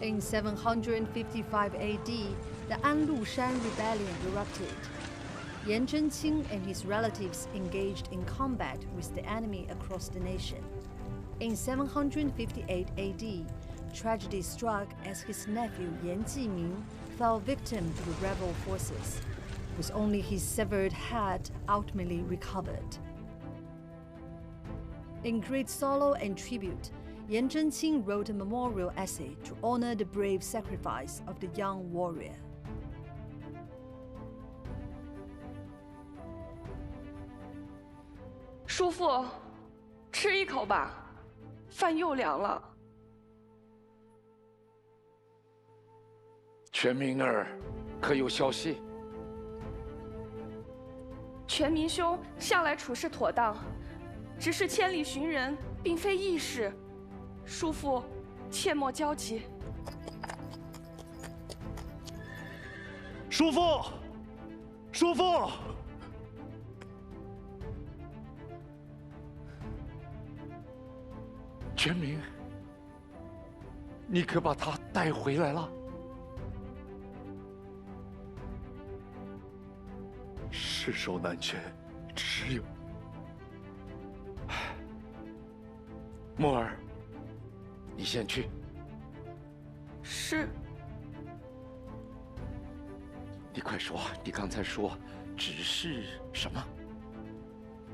In 755 AD, the An Lushan Rebellion erupted. Yan Zhenqing and his relatives engaged in combat with the enemy across the nation. In 758 AD, tragedy struck as his nephew Yan Zhenqing fell victim to the rebel forces, with only his severed head ultimately recovered. In great sorrow and tribute, Yan Zhenqing wrote a memorial essay to honor the brave sacrifice of the young warrior. 叔父，吃一口吧，饭又凉了。全明儿，可有消息？全明兄向来处事妥当，只是千里寻人，并非易事。叔父，切莫焦急。叔父，叔父。 全明，你可把他带回来了？世手难全，只有……墨儿，你先去。是。你快说，你刚才说只是什么？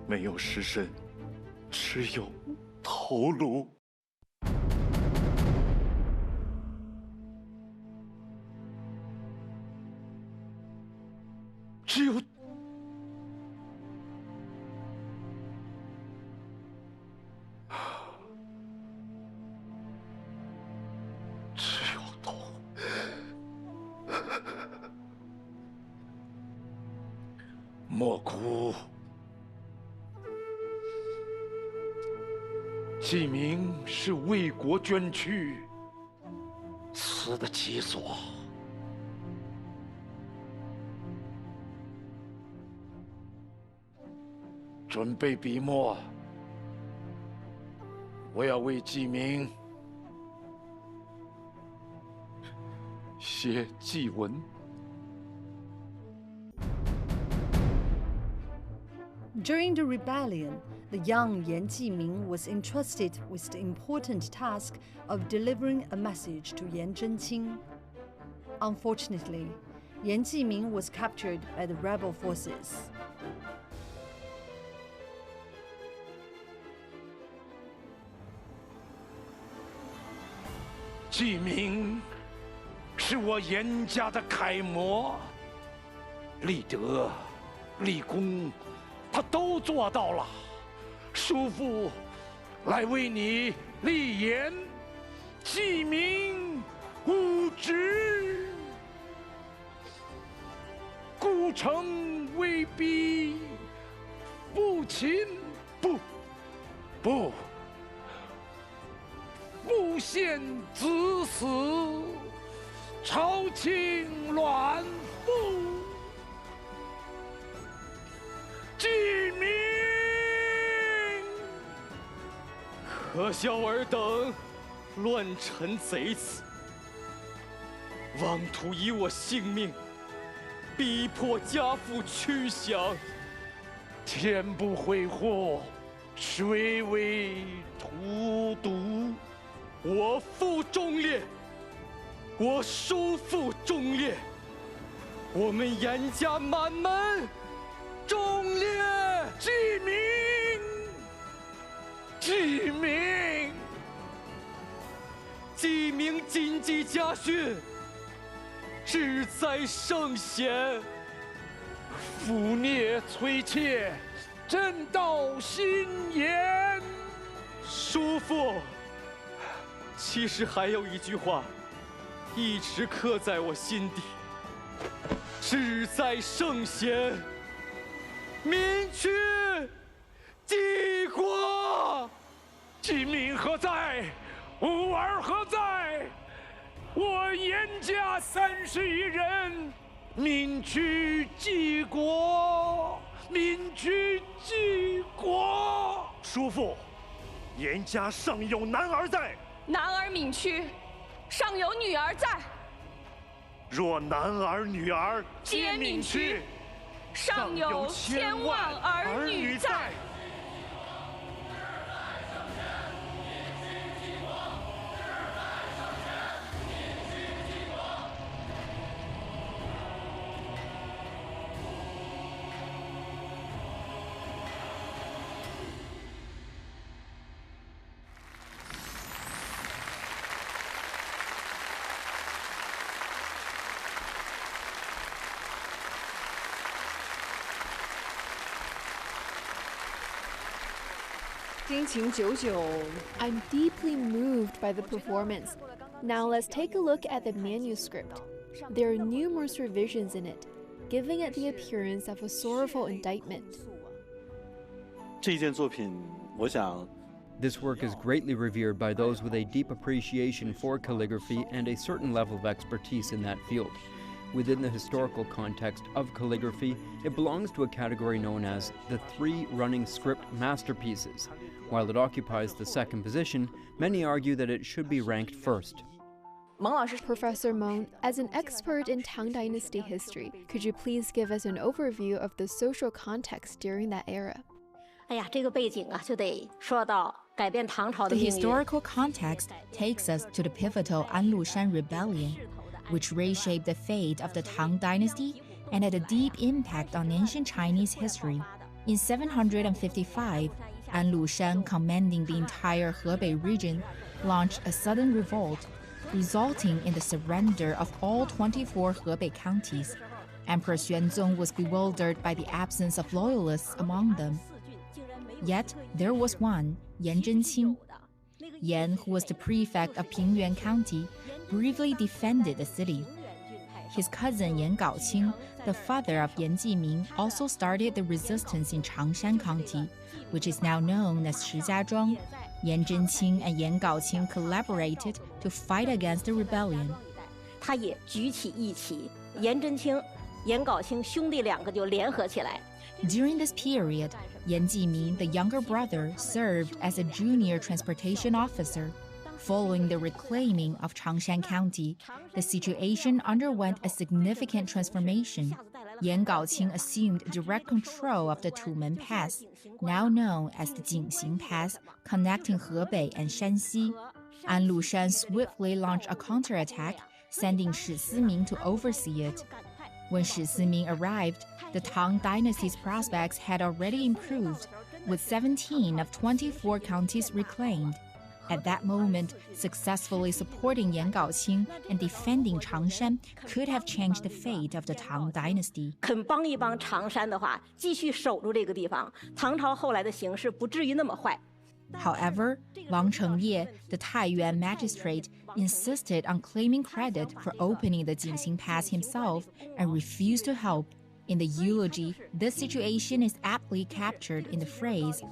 没有尸身，只有头颅。 只有头。莫哭，季明是为国捐躯，死得其所。 准备笔墨，我要为季明写祭文。 During the rebellion, the young Yan Zhenqing was entrusted with the important task of delivering a message to Yan Zhenqing. Unfortunately, Yan Zhenqing was captured by the rebel forces. 季明是我严家的楷模，立德、立功，他都做到了。叔父来为你立言，季明无职，故城威逼，不擒不献子死，朝廷乱覆。季明，可笑尔等乱臣贼子，妄图以我性命逼迫家父屈降。天不悔祸，谁为荼毒？ 我父忠烈，我叔父忠烈，我们严家满门忠烈。季明，季明，季明谨记家训，志在圣贤。父孽催切，朕道心言。叔父。 其实还有一句话，一直刻在我心底：志在圣贤，民屈济国。季明何在？吾儿何在？我严家31人，民屈济国，民叔父，严家尚有男儿在。男儿敏躯，尚有女儿在。若男儿女儿皆敏躯，尚有千万儿女在。I'm deeply moved by the performance. Now let's take a look at the manuscript. There are numerous revisions in it, giving it the appearance of a sorrowful indictment. 这件作品，我想 This work is greatly revered by those with a deep appreciation for calligraphy and a certain level of expertise in that field. Within the historical context of calligraphy, it belongs to a category known as the three running script masterpieces. While it occupies the second position, many argue that it should be ranked first. Professor Meng, as an expert in Tang Dynasty history, could you please give us an overview of the social context during that era? The historical context takes us to the pivotal An Lushan Rebellion, which reshaped the fate of the Tang Dynasty and had a deep impact on ancient Chinese history. In 755, An Lushan, commanding the entire Hebei region, launched a sudden revolt, resulting in the surrender of all 24 Hebei counties. Emperor Xuanzong was bewildered by the absence of loyalists among them. Yet there was one, Yan Zhenqing. Yan, who was the prefect of Pingyuan County, bravely defended the city. His cousin Yan Gaoqing, the father of Yan Jiming, also started the resistance in Changshan County, which is now known as Shijiazhuang. Yan Zhenqing and Yan Gaoqing collaborated to fight against the rebellion. 他也举起义旗，颜真卿、颜杲卿兄弟两个就联合起来。 During this period, Yan Jiming, the younger brother, served as a junior transportation officer. Following the reclaiming of Changshan County, the situation underwent a significant transformation. Yan Gaoqing assumed direct control of the Tumen Pass, now known as the Jingxing Pass, connecting Hebei and Shanxi. An Lushan swiftly launched a counterattack, sending Shi Siming to oversee it. When Shi Siming arrived, the Tang Dynasty's prospects had already improved, with 17 of 24 counties reclaimed. At that moment, successfully supporting Yan Gaoqing and defending Changshan could have changed the fate of the Tang Dynasty. 肯帮一帮长山的话，继续守住这个地方，唐朝后来的形势不至于那么坏。 However, Wang Chengye, the Taiyuan magistrate, insisted on claiming credit for opening the Jingxing Pass himself and refused to help. In the eulogy, this situation is aptly captured in the phrase,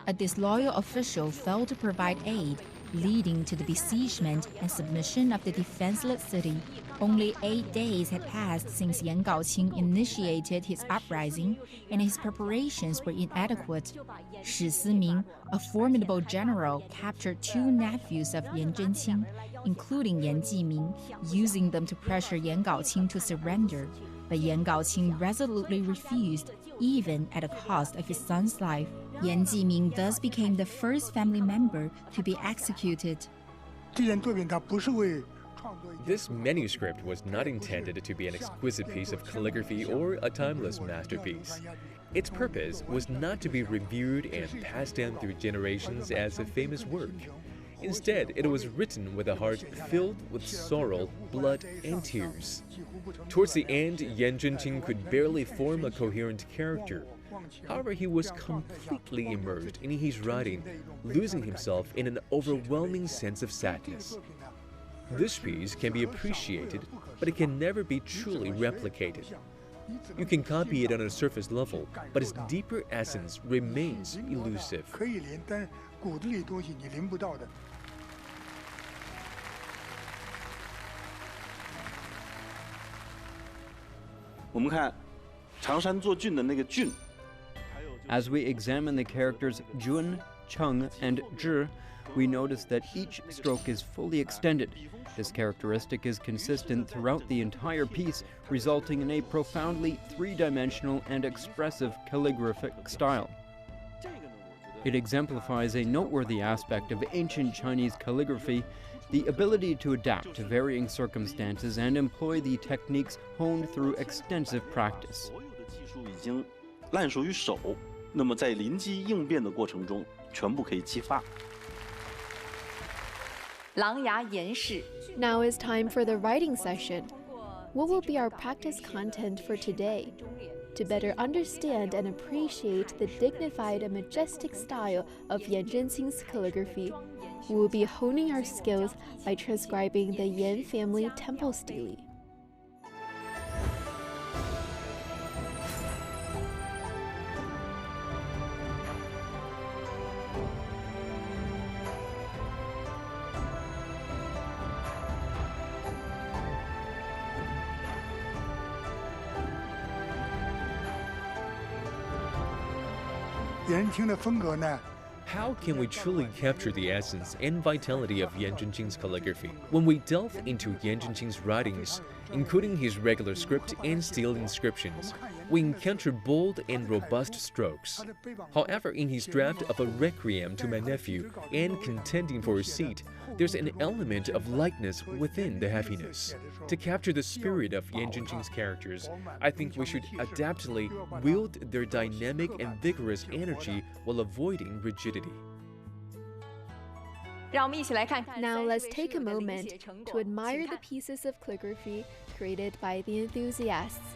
"A disloyal official failed to provide aid, leading to the besiegement and submission of the defenseless city." Only 8 days had passed since Yan Gaoqing initiated his uprising, and his preparations were inadequate. Shi Siming, a formidable general, captured 2 nephews of Yan Zhenqing, including Yan Jiming, using them to pressure Yan Gaoqing to surrender. But Yan Gaoqing resolutely refused, even at the cost of his son's life. Yan Jiming thus became the first family member to be executed. This manuscript was not intended to be an exquisite piece of calligraphy or a timeless masterpiece. Its purpose was not to be reviewed and passed down through generations as a famous work. Instead, it was written with a heart filled with sorrow, blood, and tears. Towards the end, Yan Zhenqing could barely form a coherent character. However, he was completely immersed in his writing, losing himself in an overwhelming sense of sadness. This piece can be appreciated, but it can never be truly replicated. You can copy it on a surface level, but its deeper essence remains elusive. 我们看常山做郡的那个郡。 As we examine the characters Jun, Cheng and Zhi, we notice that each stroke is fully extended. This characteristic is consistent throughout the entire piece, resulting in a profoundly three-dimensional and expressive calligraphic style. It exemplifies a noteworthy aspect of ancient Chinese calligraphy, the ability to adapt to varying circumstances and employ the techniques honed through extensive practice. 已经烂熟于手，那么在临机应变的过程中，全部可以激发。 Now is time for the writing session. What will be our practice content for today? To better understand and appreciate the dignified and majestic style of Yan Zhenqing's calligraphy, we will be honing our skills by transcribing the Yan family temple stele. How can we truly capture the essence and vitality of Yan Zhenqing's calligraphy? When we delve into Yan Zhenqing's writings, including his regular script and stele inscriptions, we encounter bold and robust strokes. However, in his draft of a Requiem to My Nephew and Contending for a Seat, there's an element of lightness within the heaviness. To capture the spirit of Yan Zhenqing's characters, I think we should adaptedly wield their dynamic and vigorous energy while avoiding rigidity. Now let's take a moment to admire the pieces of calligraphy created by the enthusiasts.